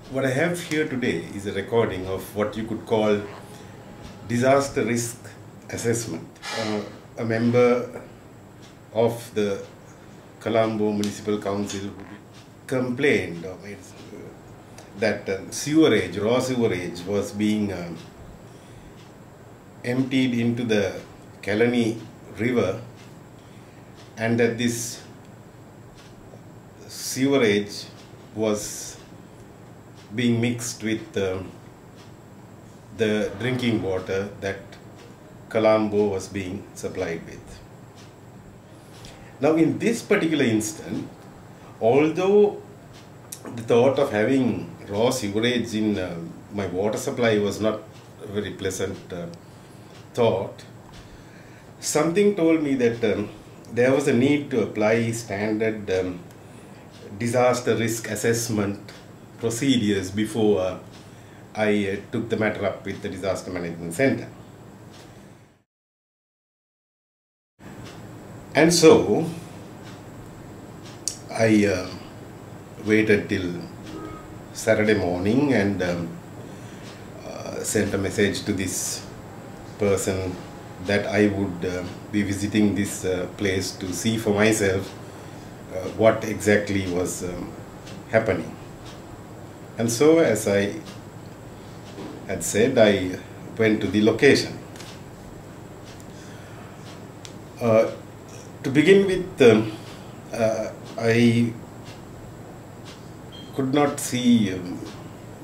What I have here today is a recording of what you could call disaster risk assessment. A member of the Colombo Municipal Council who complained that raw sewerage was being emptied into the Kalani River, and that this sewerage was being mixed with the drinking water that Colombo was being supplied with. Now, in this particular instance, although the thought of having raw sewerage in my water supply was not a very pleasant thought, something told me that there was a need to apply standard disaster risk assessment procedures before I took the matter up with the Disaster Management Center. And so I waited till Saturday morning and sent a message to this person that I would be visiting this place to see for myself what exactly was happening. And so, as I had said, I went to the location. To begin with, I could not see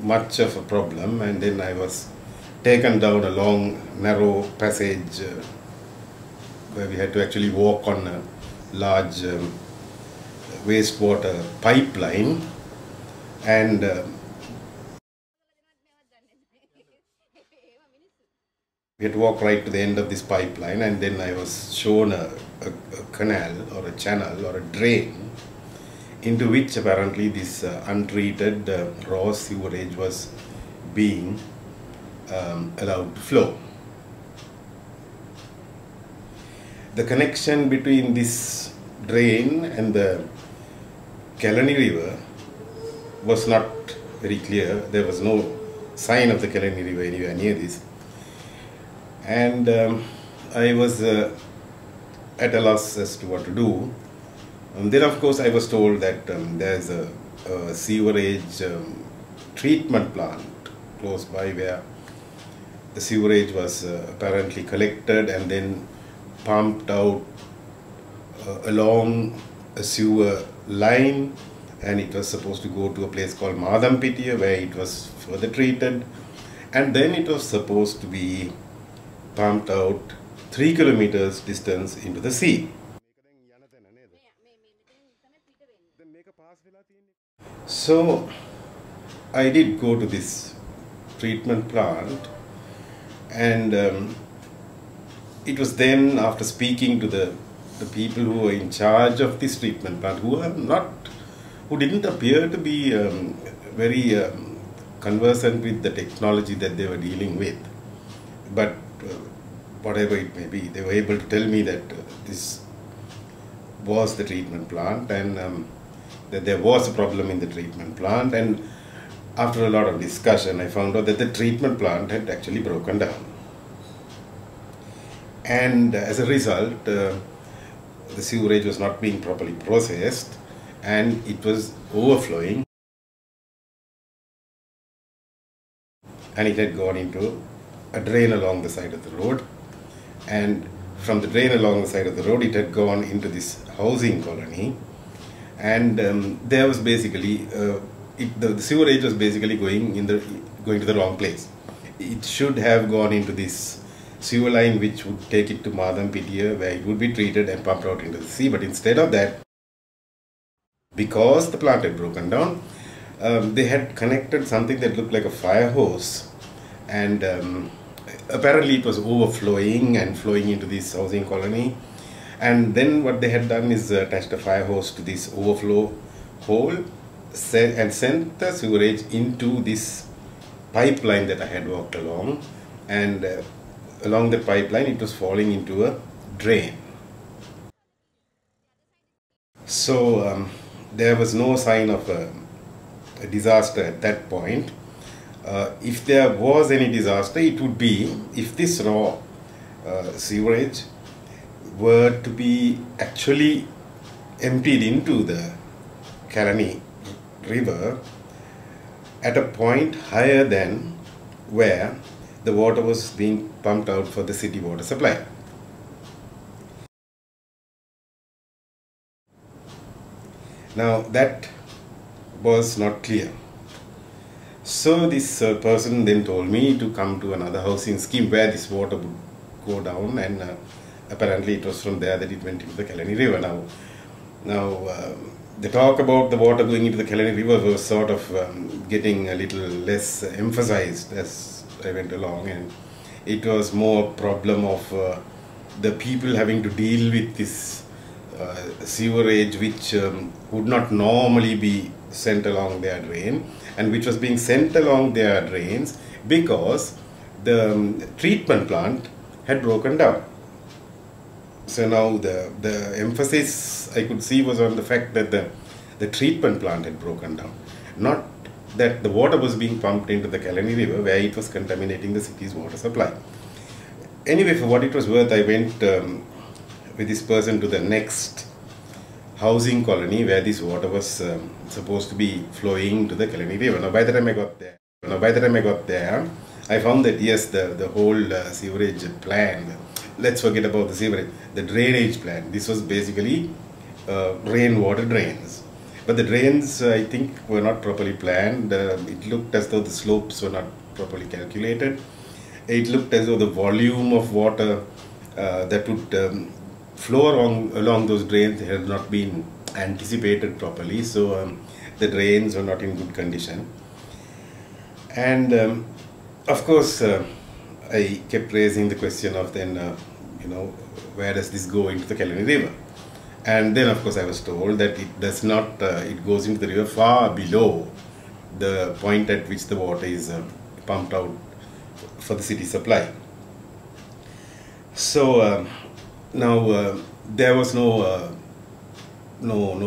much of a problem, and then I was taken down a long, narrow passage where we had to actually walk on a large wastewater pipeline, and we had to walk right to the end of this pipeline, and then I was shown a canal or a channel or a drain into which apparently this untreated raw sewerage was being allowed to flow. The connection between this drain and the Kalani River was not very clear. There was no sign of the Kalani River anywhere near this. And I was at a loss as to what to do. Then, of course, I was told that there's a sewerage treatment plant close by where the sewerage was apparently collected and then pumped out along a sewer line, and it was supposed to go to a place called Madampitiya where it was further treated, and then it was supposed to be pumped out 3 kilometers distance into the sea. So I did go to this treatment plant, and it was then, after speaking to the people who were in charge of this treatment plant, who didn't appear to be very conversant with the technology that they were dealing with, but whatever it may be, they were able to tell me that this was the treatment plant, and that there was a problem in the treatment plant. And after a lot of discussion, I found out that the treatment plant had actually broken down, and as a result the sewerage was not being properly processed and it was overflowing, and it had gone into a drain along the side of the road, and from the drain along the side of the road it had gone into this housing colony, and there was basically the sewerage was basically going to the wrong place. It should have gone into this sewer line which would take it to Madampitiya where it would be treated and pumped out into the sea, but instead of that, because the plant had broken down, they had connected something that looked like a fire hose, and apparently it was overflowing and flowing into this housing colony. And then what they had done is attached a fire hose to this overflow hole and sent the sewerage into this pipeline that I had walked along, and along the pipeline it was falling into a drain. So there was no sign of a a disaster at that point. If there was any disaster, it would be if this raw sewerage were to be actually emptied into the Kalani river at a point higher than where the water was being pumped out for the city water supply. Now that was not clear. So this person then told me to come to another housing scheme where this water would go down, and apparently it was from there that it went into the Kalani river. Now the talk about the water going into the Kalani river was sort of getting a little less emphasized as I went along, and it was more a problem of the people having to deal with this sewerage which would not normally be sent along their drain, and which was being sent along their drains because the treatment plant had broken down. So now the emphasis I could see was on the fact that the treatment plant had broken down, not that the water was being pumped into the Kalani river where it was contaminating the city's water supply. Anyway, for what it was worth, I went with this person to the next housing colony where this water was supposed to be flowing to the Kalani river. Now by the time I got there, I found that yes, the whole sewerage plan, let's forget about the sewerage, the drainage plan, this was basically rainwater drains. But the drains, I think, were not properly planned. It looked as though the slopes were not properly calculated. It looked as though the volume of water that would flow along those drains had not been anticipated properly. So the drains were not in good condition. And of course, I kept raising the question of then, where does this go into the Kalani river? And then, of course, I was told that it does not, it goes into the river far below the point at which the water is pumped out for the city supply. So now there was no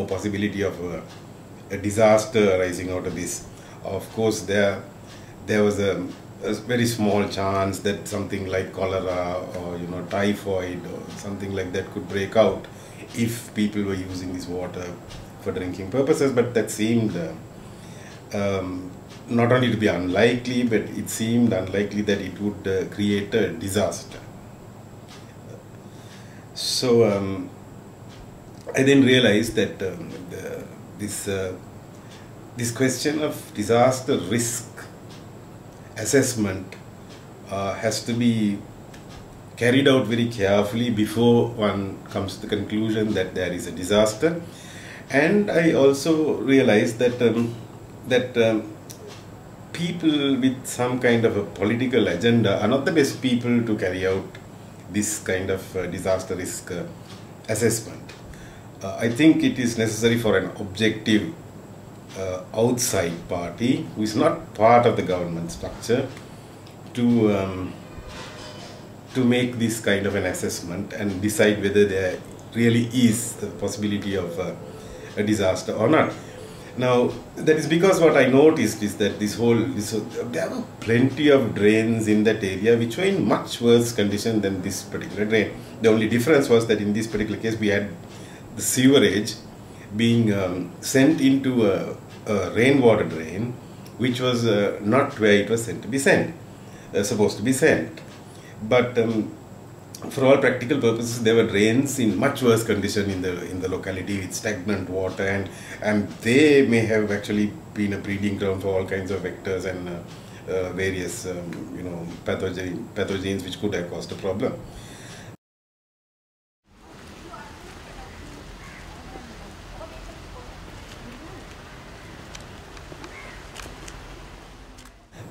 possibility of a disaster arising out of this. Of course, there was a very small chance that something like cholera or typhoid or something like that could break out if people were using this water for drinking purposes, but that seemed not only to be unlikely, but it seemed unlikely that it would create a disaster. So I then realized that this question of disaster risk assessment has to be carried out very carefully before one comes to the conclusion that there is a disaster. And I also realized that people with some kind of a political agenda are not the best people to carry out this kind of disaster risk assessment. I think it is necessary for an objective outside party who is not part of the government structure to make this kind of an assessment and decide whether there really is the possibility of a disaster or not. Now, that is because what I noticed is that there were plenty of drains in that area which were in much worse condition than this particular drain. The only difference was that in this particular case we had the sewerage being sent into a rainwater drain, which was not where it was supposed to be sent. But for all practical purposes, there were drains in much worse condition in the locality with stagnant water, and they may have actually been a breeding ground for all kinds of vectors and various pathogens which could have caused a problem.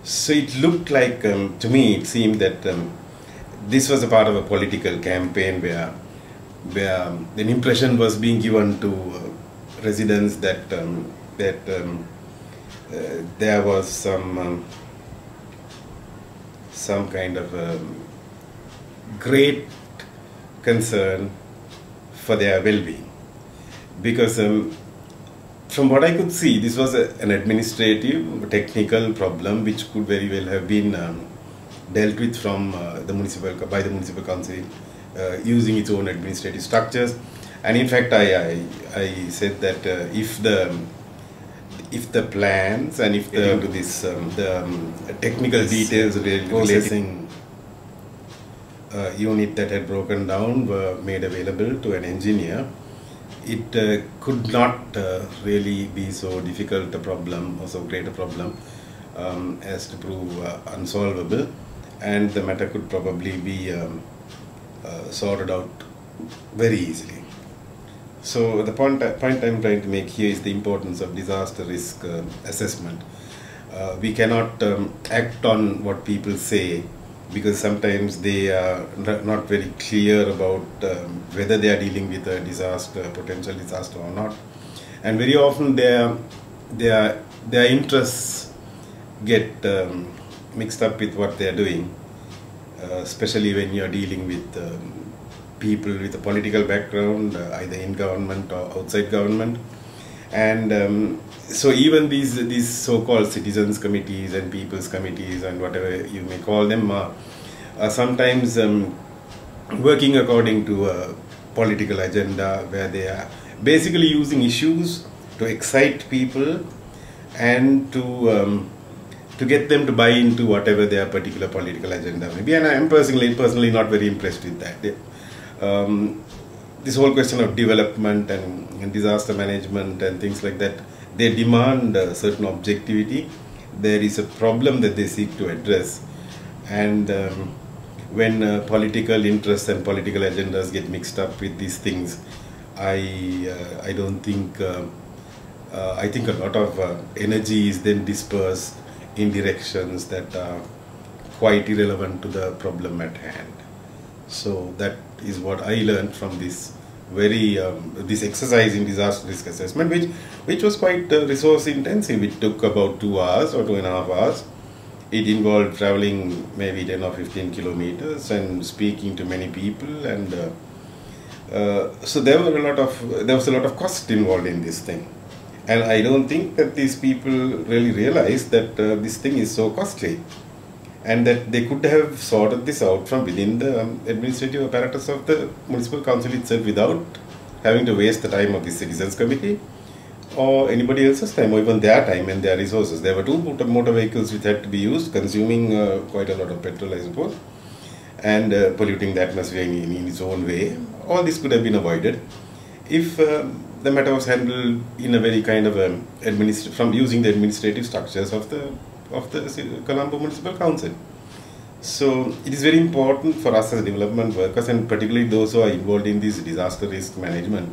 So it looked like, to me, it seemed that this was a part of a political campaign where an impression was being given to residents that there was some kind of great concern for their well-being, because from what I could see, this was an administrative, technical problem which could very well have been dealt with from by the municipal council using its own administrative structures. And in fact, I said that if the plans and if the technical details relating unit that had broken down were made available to an engineer, it could not really be so difficult a problem or so great a problem as to prove unsolvable, and the matter could probably be sorted out very easily. So the point I'm trying to make here is the importance of disaster risk assessment. We cannot act on what people say, because sometimes they are not very clear about whether they are dealing with a disaster, potential disaster or not. And very often their interests get mixed up with what they are doing, especially when you are dealing with people with a political background, either in government or outside government. And so even these so-called citizens committees and people's committees and whatever you may call them are sometimes working according to a political agenda, where they are basically using issues to excite people and to get them to buy into whatever their particular political agenda may be. And I am personally not very impressed with that. This whole question of development and disaster management and things like that, they demand a certain objectivity. There is a problem that they seek to address, and when political interests and political agendas get mixed up with these things, I don't think I think a lot of energy is then dispersed in directions that are quite irrelevant to the problem at hand. So that is what I learned from this this exercise in disaster risk assessment, which was quite resource intensive. It took about 2 hours or 2.5 hours. It involved traveling maybe 10 or 15 kilometers and speaking to many people, and so there was a lot of cost involved in this thing. And I don't think that these people really realized that this thing is so costly, and that they could have sorted this out from within the administrative apparatus of the municipal council itself without having to waste the time of the citizens committee or anybody else's time, or even their time and their resources. There were 2 motor vehicles which had to be used, consuming quite a lot of petrol, I suppose, and polluting the atmosphere in its own way. All this could have been avoided if the matter was handled in a very kind of from using the administrative structures of the Colombo Municipal Council. So it is very important for us as development workers, and particularly those who are involved in this disaster risk management.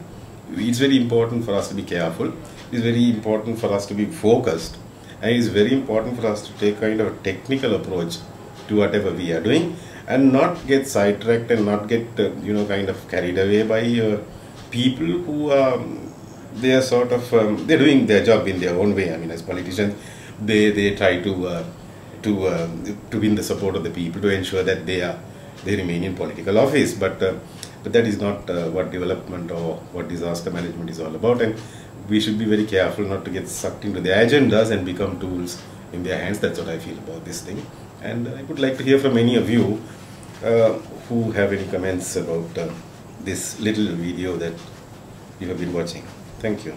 It's very important for us to be careful. It's very important for us to be focused, and it's very important for us to take kind of a technical approach to whatever we are doing, and not get sidetracked and not get kind of carried away by people who they're doing their job in their own way. I mean, as politicians, they try to win the support of the people, to ensure that they remain in political office, but that is not what development or what disaster management is all about. And we should be very careful not to get sucked into their agendas and become tools in their hands. That's what I feel about this thing. And I would like to hear from any of you who have any comments about this little video that you have been watching. Thank you.